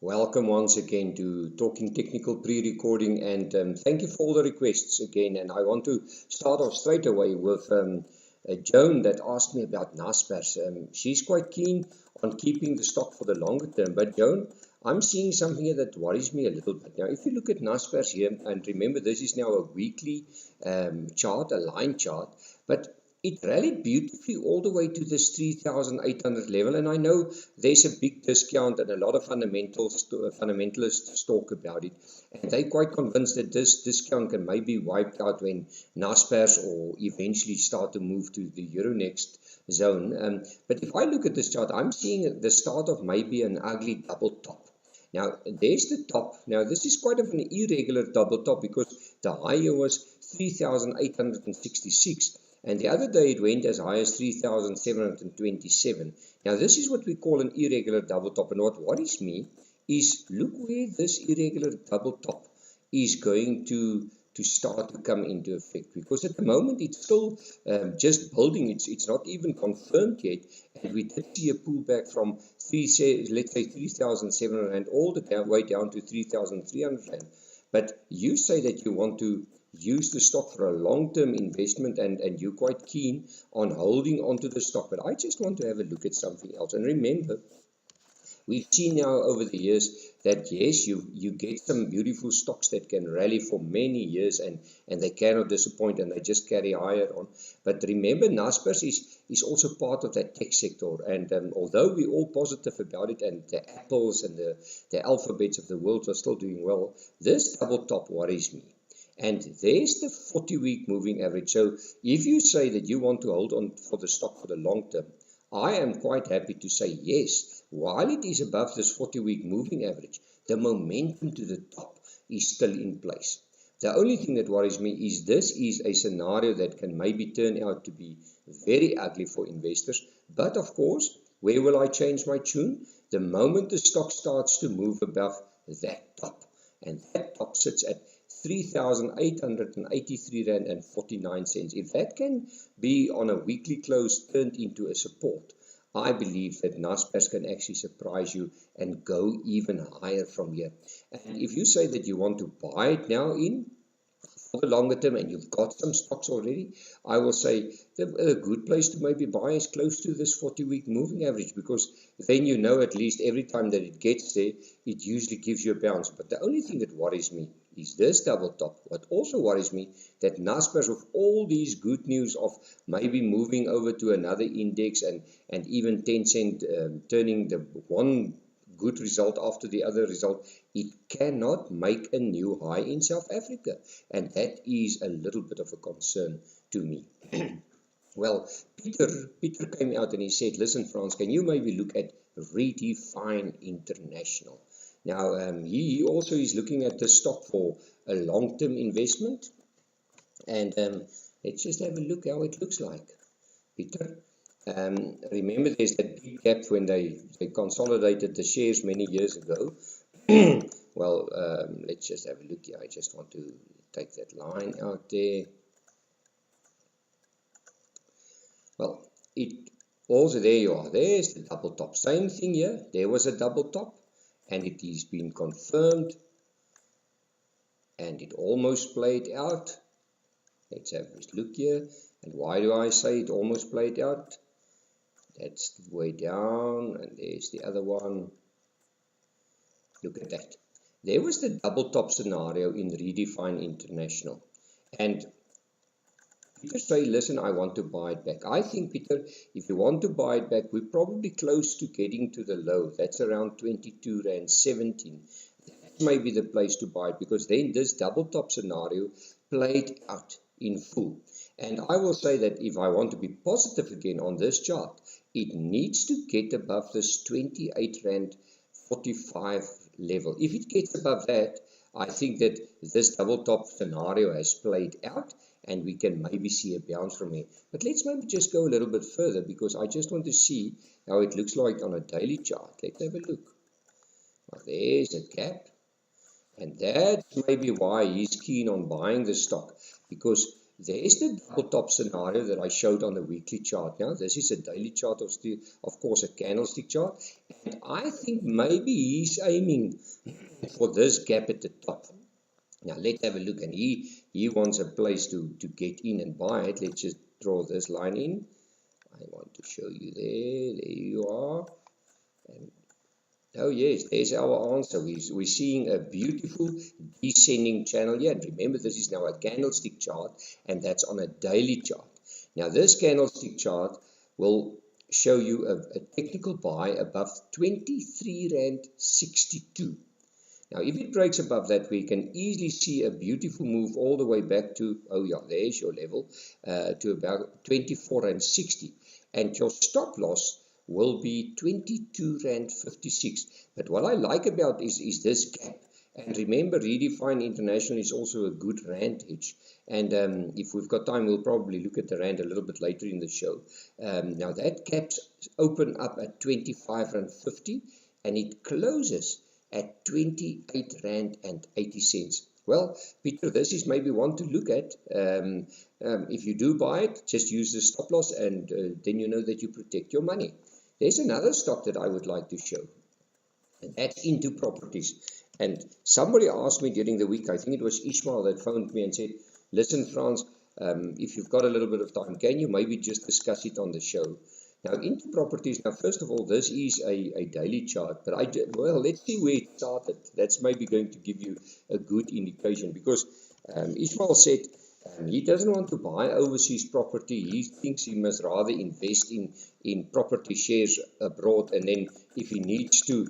Welcome once again to Talking Technical pre-recording, and thank you for all the requests again. And I want to start off straight away with Joan that asked me about Naspers. She's quite keen on keeping the stock for the longer term. But Joan, I'm seeing something here that worries me a little bit. Now, if you look at Naspers here, and remember this is now a weekly chart, a line chart, but it rallied beautifully all the way to this 3,800 level, and I know there's a big discount and a lot of fundamentalists talk about it, and they're quite convinced that this discount can maybe wiped out when Naspers or eventually start to move to the Euronext zone. But if I look at this chart, I'm seeing the start of maybe an ugly double top. Now, there's the top. Now, this is quite of an irregular double top because the high here was 3,866. And the other day it went as high as 3,727. Now this is what we call an irregular double top. And what worries me is look where this irregular double top is going to start to come into effect. Because at the moment it's still just building. It's not even confirmed yet. And we did see a pullback from let's say 3,700 Rand all the way down to 3,300 Rand. But you say that you want to use the stock for a long-term investment and you're quite keen on holding onto the stock. But I just want to have a look at something else. And remember, we've seen now over the years that yes, you get some beautiful stocks that can rally for many years and they cannot disappoint and they just carry higher on. But remember, Naspers is also part of that tech sector. And although we're all positive about it and the Apples and the Alphabets of the world are still doing well, this double top worries me. And there's the 40-week moving average. So if you say that you want to hold on for the stock for the long term, I am quite happy to say yes. While it is above this 40-week moving average, the momentum to the top is still in place. The only thing that worries me is this is a scenario that can maybe turn out to be very ugly for investors. But of course, where will I change my tune? The moment the stock starts to move above that top. And that top sits at 3,883 Rand and 49 cents. If that can be on a weekly close turned into a support, I believe that Naspers can actually surprise you and go even higher from here. And if you say that you want to buy it now in for the longer term and you've got some stocks already, I will say a good place to maybe buy is close to this 40-week moving average, because then you know at least every time that it gets there, it usually gives you a bounce. But the only thing that worries me is this double top. What also worries me, that Naspers, with all these good news of maybe moving over to another index and even Tencent turning the one good result after the other result, it cannot make a new high in South Africa. And that is a little bit of a concern to me. Well, Peter came out and he said, listen, Frans, can you maybe look at Redefine International? Now, he also is looking at the stock for a long-term investment. And let's just have a look how it looks like, Peter. Remember, there's that big gap when they consolidated the shares many years ago. Well, let's just have a look here. I just want to take that line out there. Well, it also, there you are. There's the double top. Same thing here. There was a double top, and it has been confirmed, and it almost played out. Let's have a look here. And why do I say it almost played out? That's the way down, and there's the other one. Look at that. There was the double top scenario in Redefine International. And Peter say, listen, I want to buy it back. I think, Peter, if you want to buy it back, we're probably close to getting to the low. That's around 22 Rand 17. That may be the place to buy it, because then this double top scenario played out in full. And I will say that if I want to be positive again on this chart, it needs to get above this 28 Rand 45 level. If it gets above that, I think that this double top scenario has played out and we can maybe see a bounce from here. But let's maybe just go a little bit further, because I just want to see how it looks like on a daily chart. Let's have a look. Well, there's a gap. And that's maybe why he's keen on buying the stock, because there's the double top scenario that I showed on the weekly chart. Now, this is a daily chart, of course, a candlestick chart. And I think maybe he's aiming for this gap at the top. Now let's have a look, and he wants a place to get in and buy it. Let's just draw this line in. I want to show you there you are. And oh yes, there's our answer. We're seeing a beautiful descending channel here. And remember, this is now a candlestick chart, and that's on a daily chart. Now this candlestick chart will show you a technical buy above 23 Rand 62. Now if it breaks above that, we can easily see a beautiful move all the way back to, oh yeah, there's your level, to about 24 Rand 60. And your stop loss will be 22 Rand 56. But what I like about is this gap. And remember, Redefine International is also a good Rand hedge. And if we've got time, we'll probably look at the Rand a little bit later in the show. Now that gap's open up at 25 Rand 50, and it closes at 28 Rand and 80 cents. Well, Peter, this is maybe one to look at. If you do buy it, just use the stop loss, and then you know that you protect your money. There's another stock that I would like to show, and that's into properties. And somebody asked me during the week, I think it was Ishmael, that phoned me and said, listen, Frans, if you've got a little bit of time, can you maybe just discuss it on the show? Now, into properties, now, first of all, this is a daily chart, but well, let's see where it started. That's maybe going to give you a good indication, because Ishmael said he doesn't want to buy overseas property. He thinks he must rather invest in property shares abroad, and then if he needs to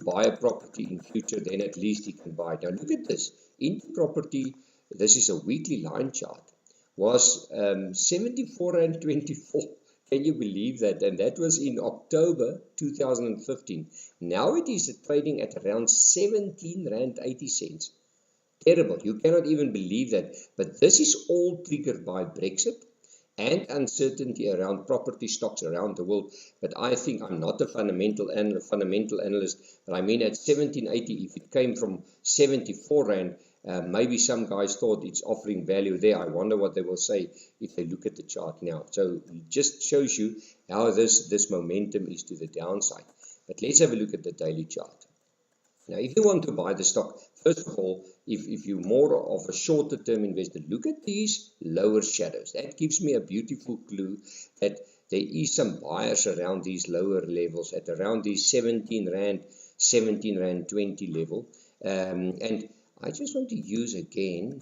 buy a property in future, then at least he can buy it. Now, look at this. Into property, this is a weekly line chart, was 74.24. Can you believe that? And that was in October 2015. Now it is trading at around 17 Rand 80 cents. Terrible. You cannot even believe that. But this is all triggered by Brexit and uncertainty around property stocks around the world. But I think I'm not a fundamental analyst, but I mean at 1780, if it came from 74 Rand, maybe some guys thought it's offering value there. I wonder what they will say if they look at the chart now. So it just shows you how this momentum is to the downside. But let's have a look at the daily chart. Now, if you want to buy the stock, first of all, if you're more of a shorter term investor, look at these lower shadows. That gives me a beautiful clue that there is some buyers around these lower levels at around these 17 Rand 20 level. And I just want to use again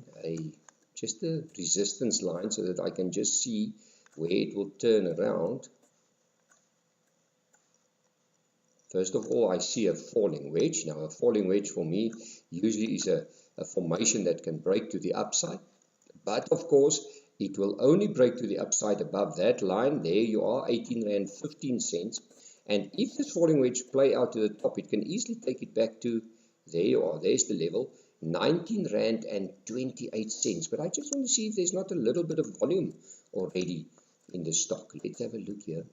just a resistance line so that I can just see where it will turn around. First of all, I see a falling wedge. Now, a falling wedge for me usually is a formation that can break to the upside. But, of course, it will only break to the upside above that line. There you are, 18 Rand 15 cents. And if this falling wedge play out to the top, it can easily take it back to, there you are, there's the level, 19 Rand and 28 cents. But I just want to see if there's not a little bit of volume already in the stock. Let's have a look here.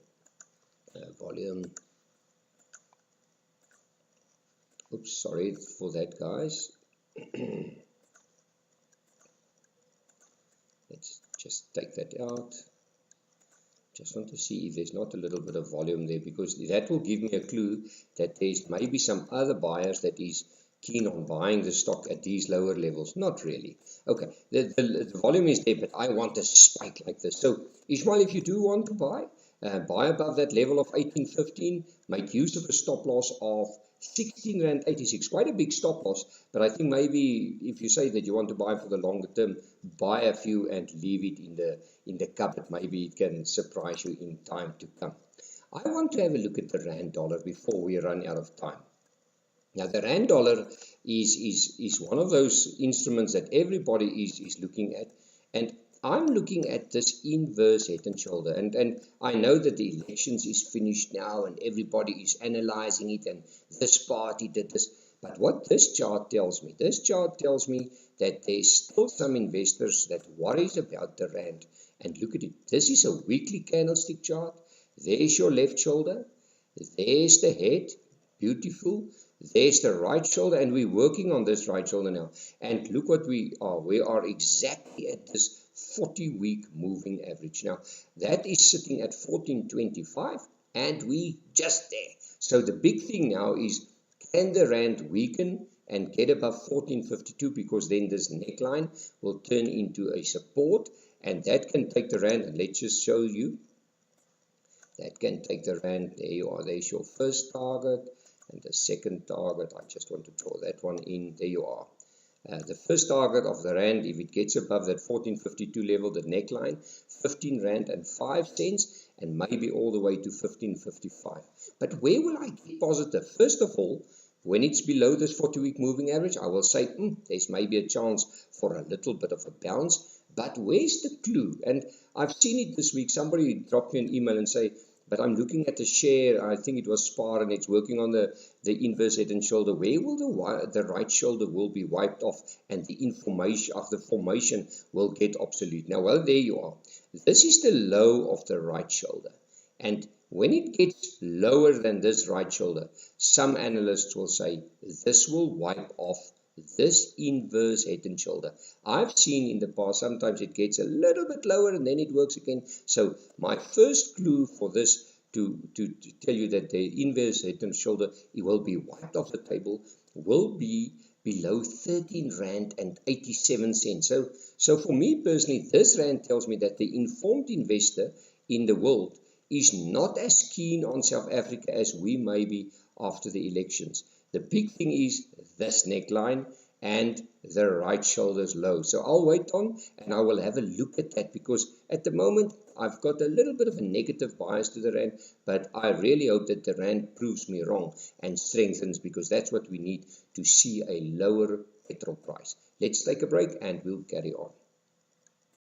Volume. Oops, sorry for that, guys. Let's just take that out. Just want to see if there's not a little bit of volume there, because that will give me a clue that there's maybe some other buyers that is keen on buying the stock at these lower levels. Not really. Okay, the volume is there, but I want a spike like this. So, Ishmael, if you do want to buy above that level of 18.15, make use of a stop loss of 16 Rand 86. Quite a big stop loss, but I think maybe if you say that you want to buy for the longer term, buy a few and leave it in the cupboard. Maybe it can surprise you in time to come. I want to have a look at the Rand dollar before we run out of time. Now, the Rand dollar is one of those instruments that everybody is looking at, and I'm looking at this inverse head and shoulder, and I know that the elections is finished now and everybody is analyzing it, and this party did this. But what this chart tells me that there's still some investors that worries about the Rand. And look at it. This is a weekly candlestick chart. There's your left shoulder. There's the head. Beautiful. There's the right shoulder, and we're working on this right shoulder now. And look what we are. We are exactly at this 40-week moving average. Now, that is sitting at 1425, and we just there. So the big thing now is, can the rand weaken and get above 14.52, because then this neckline will turn into a support, and that can take the rand, and let's just show you, that can take the rand, there you are, there's your first target, and the second target, I just want to draw that one in, there you are. The first target of the rand, if it gets above that 14.52 level, the neckline, 15 rand and 5 cents, and maybe all the way to 15.55. But where will I get positive? First of all, when it's below this 40-week moving average, I will say, there's maybe a chance for a little bit of a bounce. But where's the clue? And I've seen it this week. Somebody dropped me an email and say, but I'm looking at the share, I think it was Spar, and it's working on the inverse head and shoulder. Where will the right shoulder will be wiped off, and the information of the formation will get obsolete? Now, well, there you are. This is the low of the right shoulder. And when it gets lower than this right shoulder, some analysts will say this will wipe off this inverse head and shoulder. I've seen in the past, sometimes it gets a little bit lower and then it works again. So my first clue for this to tell you that the inverse head and shoulder, it will be wiped off the table, will be below 13 rand and 87 cents. So for me personally, this rand tells me that the informed investor in the world is not as keen on South Africa as we may be after the elections. The big thing is this neckline and the right shoulder's low. So I'll wait on and I will have a look at that, because at the moment I've got a little bit of a negative bias to the rand, but I really hope that the rand proves me wrong and strengthens, because that's what we need to see a lower petrol price. Let's take a break and we'll carry on.